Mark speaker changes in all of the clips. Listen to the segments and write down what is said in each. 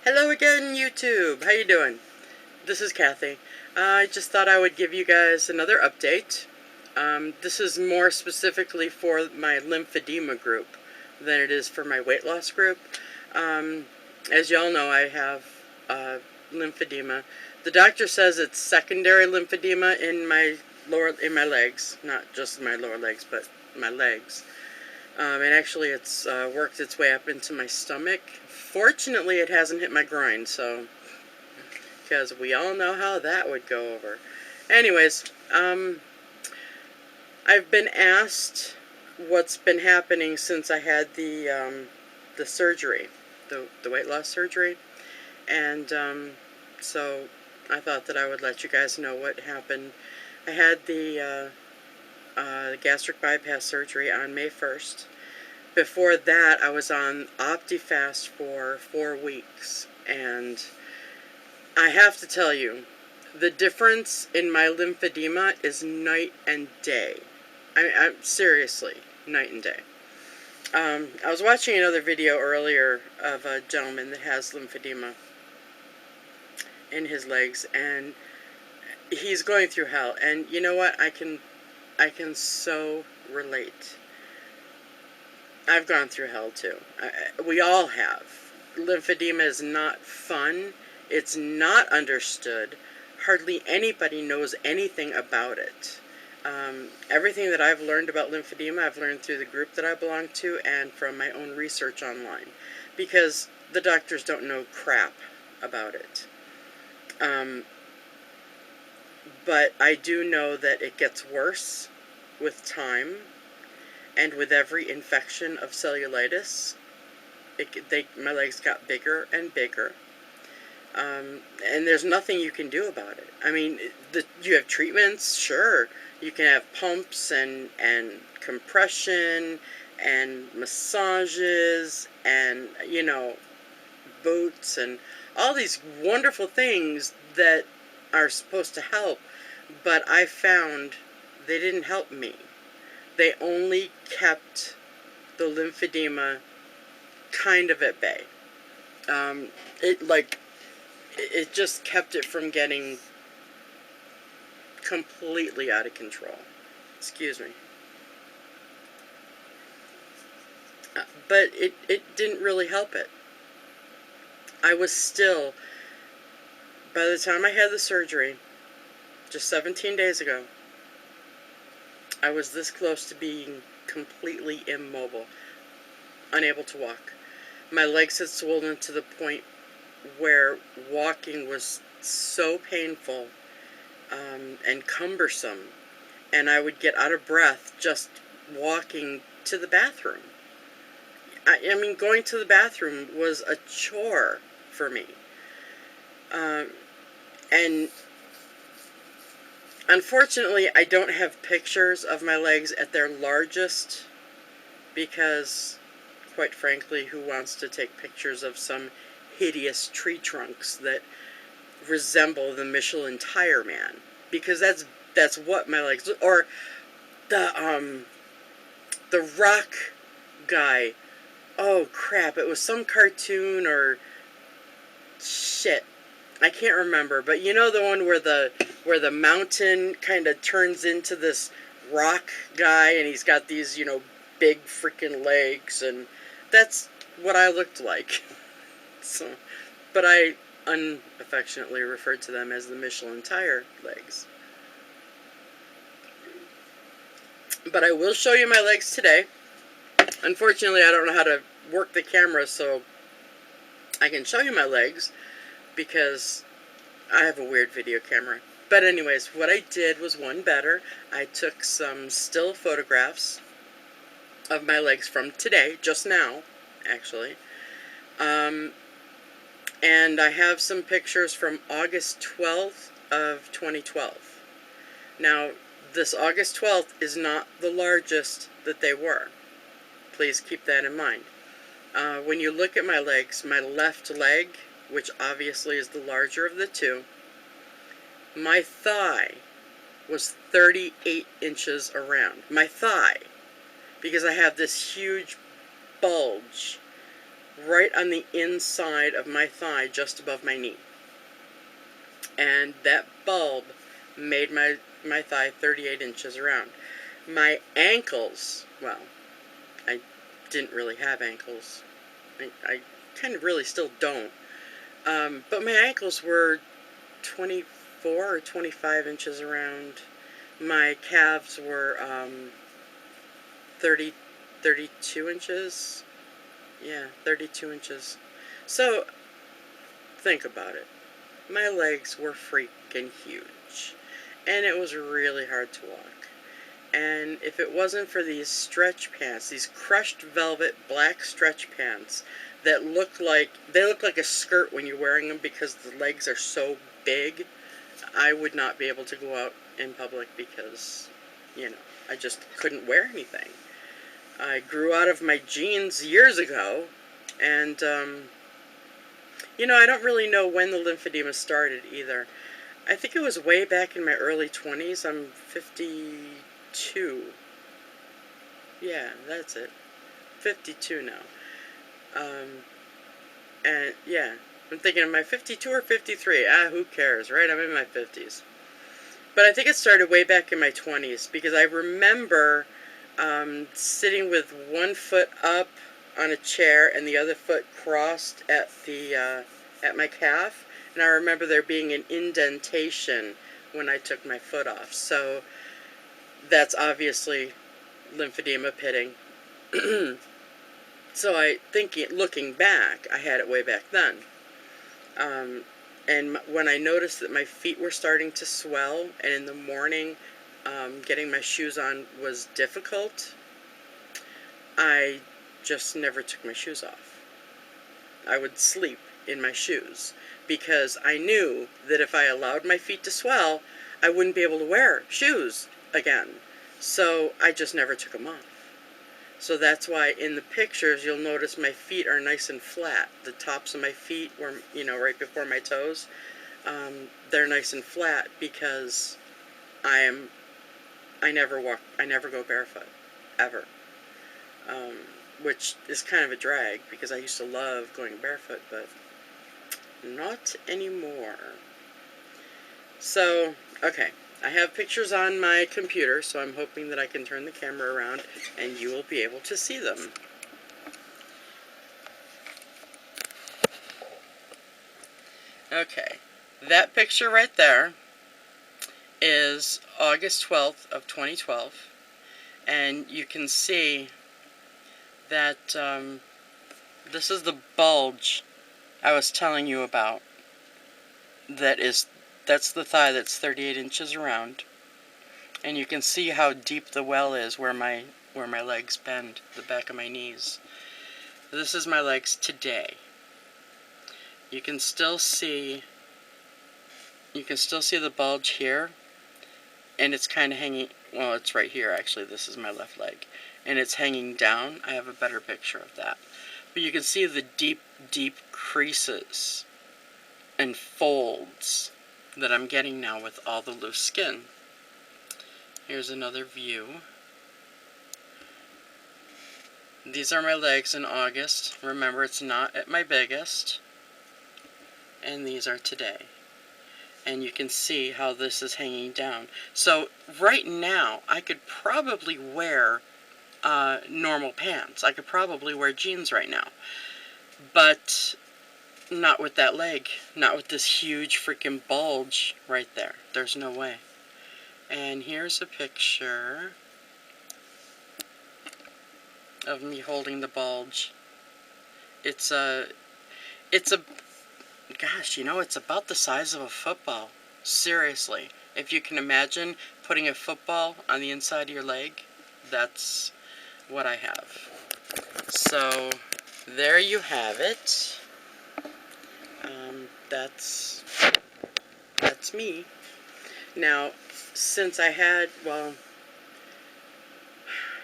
Speaker 1: Hello again, YouTube. How you doing? This is Kathy. I just thought I would give you guys another update. This is more specifically for my lymphedema group than it is for my weight loss group. As y'all know, I have lymphedema. The doctor says it's secondary lymphedema in my legs, not just my lower legs, but my legs. And actually it's worked its way up into my stomach. Fortunately, it hasn't hit my groin, so, because we all know how that would go over. Anyways, I've been asked what's been happening since I had the surgery, the weight loss surgery, and so I thought that I would let you guys know what happened. I had the gastric bypass surgery on May 1st. Before that, I was on OptiFast for 4 weeks, and I have to tell you, the difference in my lymphedema is night and day. I'm seriously, night and day. I was watching another video earlier of a gentleman that has lymphedema in his legs, and he's going through hell. And you know what? I can so relate. I've gone through hell too. We all have. Lymphedema is not fun. It's not understood. Hardly anybody knows anything about it. Everything that I've learned about lymphedema, I've learned through the group that I belong to and from my own research online, because the doctors don't know crap about it. But I do know that it gets worse with time. And with every infection of cellulitis, my legs got bigger and bigger. And there's nothing you can do about it. I mean, you have treatments, sure. You can have pumps and compression and massages and, you know, boots and all these wonderful things that are supposed to help. But I found they didn't help me. They only kept the lymphedema kind of at bay. It just kept it from getting completely out of control. Excuse me. But it didn't really help it. I was still, by the time I had the surgery, just 17 days ago, I was this close to being completely immobile, unable to walk. My legs had swollen to the point where walking was so painful and cumbersome, and I would get out of breath just walking to the bathroom. I mean, going to the bathroom was a chore for me. And unfortunately, I don't have pictures of my legs at their largest because, quite frankly, who wants to take pictures of some hideous tree trunks that resemble the Michelin Tire Man? Because that's what my legs, or the rock guy. Oh crap! It was some cartoon or shit. I can't remember, but you know the one where the mountain kind of turns into this rock guy, and he's got these, you know, big freaking legs, and that's what I looked like. So, but I unaffectionately referred to them as the Michelin Tire legs. But I will show you my legs today. Unfortunately, I don't know how to work the camera so I can show you my legs, because I have a weird video camera. But anyways, what I did was one better. I took some still photographs of my legs from today, just now, actually. And I have some pictures from August 12th of 2012. Now, this August 12th is not the largest that they were. Please keep that in mind. When you look at my legs, my left leg, which obviously is the larger of the two, my thigh was 38 inches around. My thigh. Because I have this huge bulge right on the inside of my thigh, just above my knee. And that bulb made my thigh 38 inches around. My ankles, well, I didn't really have ankles. I kind of really still don't. But my ankles were 24 or 25 inches around. My calves were 30, 32 inches. Yeah, 32 inches. So, think about it. My legs were freaking huge. And it was really hard to walk. And if it wasn't for these stretch pants, these crushed velvet black stretch pants that look like a skirt when you're wearing them because the legs are so big, I would not be able to go out in public because, I just couldn't wear anything. I grew out of my jeans years ago, and, I don't really know when the lymphedema started either. I think it was way back in my early 20s. I'm 52. Yeah, that's it. 52 now. And yeah, I'm thinking, am I 52 or 53? Who cares, right? I'm in my 50s. But I think it started way back in my 20s because I remember sitting with one foot up on a chair and the other foot crossed at my calf, and I remember there being an indentation when I took my foot off. So that's obviously lymphedema pitting. So looking back, I had it way back then. And when I noticed that my feet were starting to swell, and in the morning, getting my shoes on was difficult, I just never took my shoes off. I would sleep in my shoes because I knew that if I allowed my feet to swell, I wouldn't be able to wear shoes again. So I just never took them off. So that's why in the pictures you'll notice my feet are nice and flat. The tops of my feet were, right before my toes, they're nice and flat because I never go barefoot, ever. Which is kind of a drag because I used to love going barefoot, but not anymore. So, okay, I have pictures on my computer, so I'm hoping that I can turn the camera around and you will be able to see them. Okay, that picture right there is August 12th of 2012, and you can see that this is the bulge I was telling you about. That's the thigh that's 38 inches around, and you can see how deep the well is where my legs bend, the back of my knees. This is my legs today. You can still see the bulge here, and it's kind of hanging. Well, it's right here actually. This is my left leg, and it's hanging down. I have a better picture of that, but you can see the deep creases and folds that I'm getting now with all the loose skin. Here's another view. These are my legs in August. Remember, it's not at my biggest. And these are today. And you can see how this is hanging down. So right now, I could probably wear normal pants. I could probably wear jeans right now. But not with that leg. Not with this huge freaking bulge right there. There's no way. And here's a picture of me holding the bulge. It's gosh, it's about the size of a football. Seriously. If you can imagine putting a football on the inside of your leg, that's what I have. So, there you have it. That's me. Now, since I had,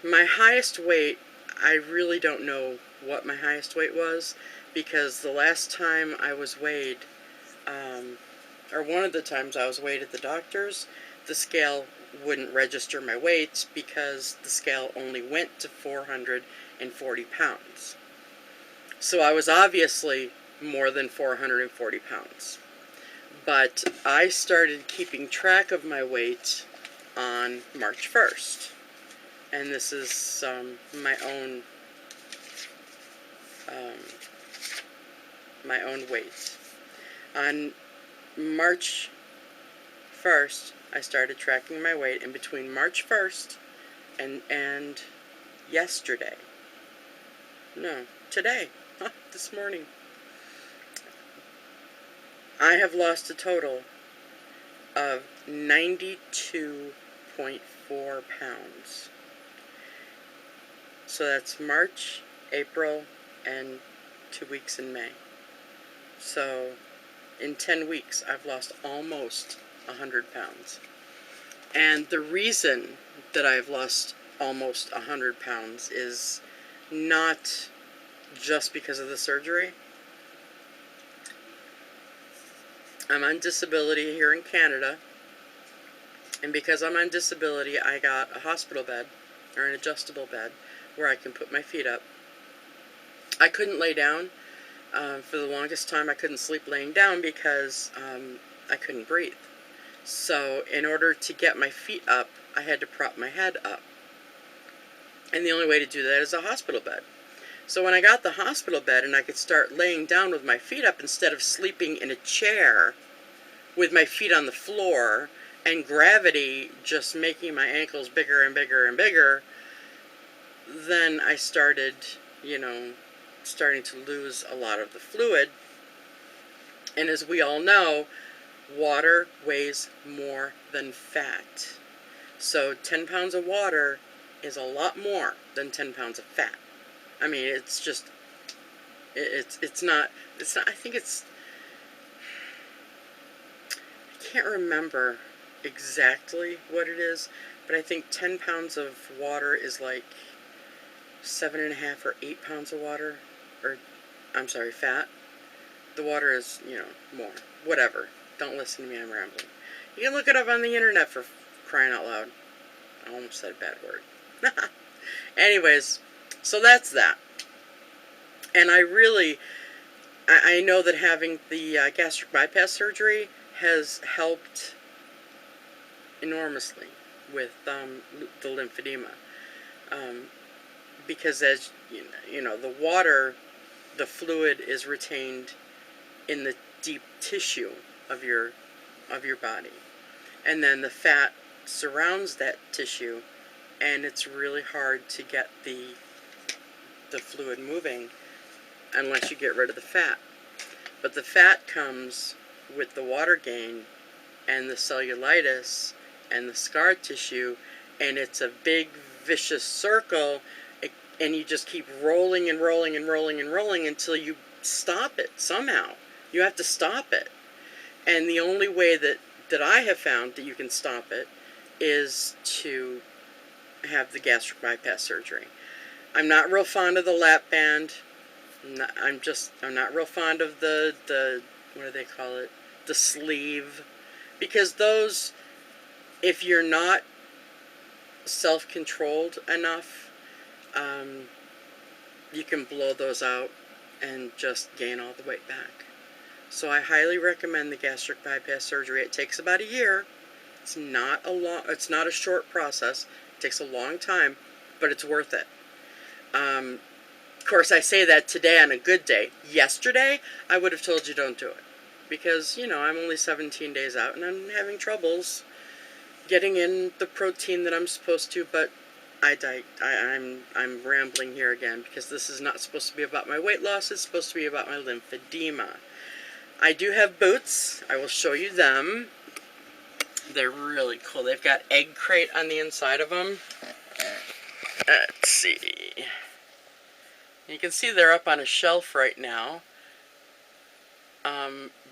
Speaker 1: my highest weight, I really don't know what my highest weight was, because the last time I was weighed, or one of the times I was weighed at the doctor's, the scale wouldn't register my weight because the scale only went to 440 pounds. So I was obviously more than 440 pounds. But I started keeping track of my weight on March 1st. And this is um, my own weight. On March 1st, I started tracking my weight, and between March 1st and yesterday, no, today, this morning, I have lost a total of 92.4 pounds. So that's March, April, and 2 weeks in May. So in 10 weeks, I've lost almost 100 pounds. And the reason that I've lost almost 100 pounds is not just because of the surgery. I'm on disability here in Canada, and because I'm on disability, I got a hospital bed, or an adjustable bed, where I can put my feet up. I couldn't lay down. For the longest time, I couldn't sleep laying down because I couldn't breathe. So in order to get my feet up, I had to prop my head up. And the only way to do that is a hospital bed. So when I got the hospital bed and I could start laying down with my feet up instead of sleeping in a chair with my feet on the floor and gravity just making my ankles bigger and bigger and bigger, then I started, starting to lose a lot of the fluid. And as we all know, water weighs more than fat. So 10 pounds of water is a lot more than 10 pounds of fat. I mean, it's just, it's not, I think it's, I can't remember exactly what it is, but I think 10 pounds of water is like 7.5 or 8 pounds of water, or, I'm sorry, fat. The water is, more. Whatever. Don't listen to me, I'm rambling. You can look it up on the internet, for crying out loud. I almost said a bad word. Anyways, so that's that. And I know that having the gastric bypass surgery has helped enormously with the lymphedema. Because as the water, the fluid is retained in the deep tissue of your body, and then the fat surrounds that tissue, and it's really hard to get the fluid moving unless you get rid of the fat. But the fat comes with the water gain and the cellulitis and the scar tissue, and it's a big vicious circle, and you just keep rolling and rolling and rolling and rolling until you stop it somehow. You have to stop it. And the only way that I have found that you can stop it is to have the gastric bypass surgery. I'm not real fond of the lap band. I'm not real fond of the what do they call it? The sleeve. Because those, if you're not self-controlled enough, you can blow those out and just gain all the weight back. So I highly recommend the gastric bypass surgery. It takes about a year. It's not a short process. It takes a long time, but it's worth it. Of course, I say that today on a good day. Yesterday, I would have told you don't do it. Because, I'm only 17 days out and I'm having troubles getting in the protein that I'm supposed to, but I'm rambling here again because this is not supposed to be about my weight loss. It's supposed to be about my lymphedema. I do have boots. I will show you them. They're really cool. They've got egg crate on the inside of them. Let's see. You can see they're up on a shelf right now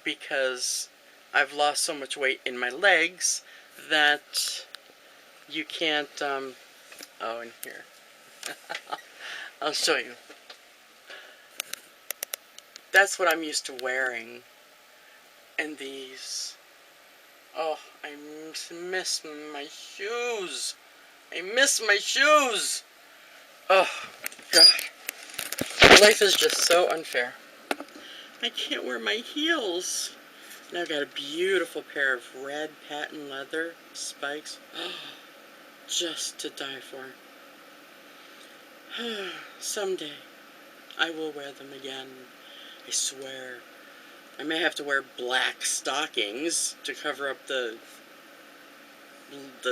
Speaker 1: because I've lost so much weight in my legs that you can't, oh, in here. I'll show you. That's what I'm used to wearing. And these, oh, I miss my shoes. I miss my shoes. Oh, God. Life is just so unfair. I can't wear my heels. And I've got a beautiful pair of red patent leather spikes. Just to die for. Someday, I will wear them again. I swear. I may have to wear black stockings to cover up the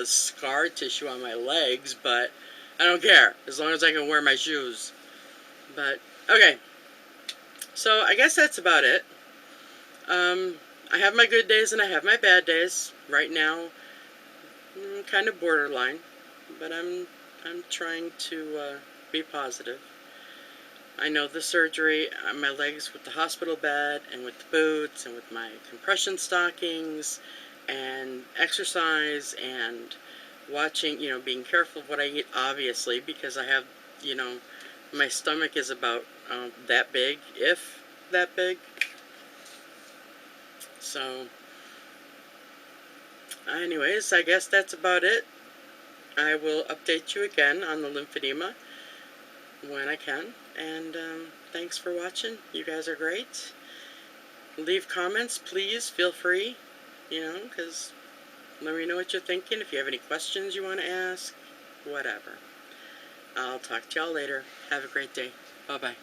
Speaker 1: scar tissue on my legs, but I don't care, as long as I can wear my shoes. But, okay. So, I guess that's about it. I have my good days and I have my bad days. Right now, I'm kind of borderline, but I'm trying to be positive. I know the surgery, my legs with the hospital bed and with the boots and with my compression stockings and exercise and watching, being careful of what I eat, obviously, because I have, my stomach is about that big, if that big. So, anyways, I guess that's about it. I will update you again on the lymphedema when I can. And thanks for watching. You guys are great. Leave comments, please. Feel free, because let me know what you're thinking. If you have any questions you want to ask, whatever. I'll talk to y'all later. Have a great day. Bye-bye.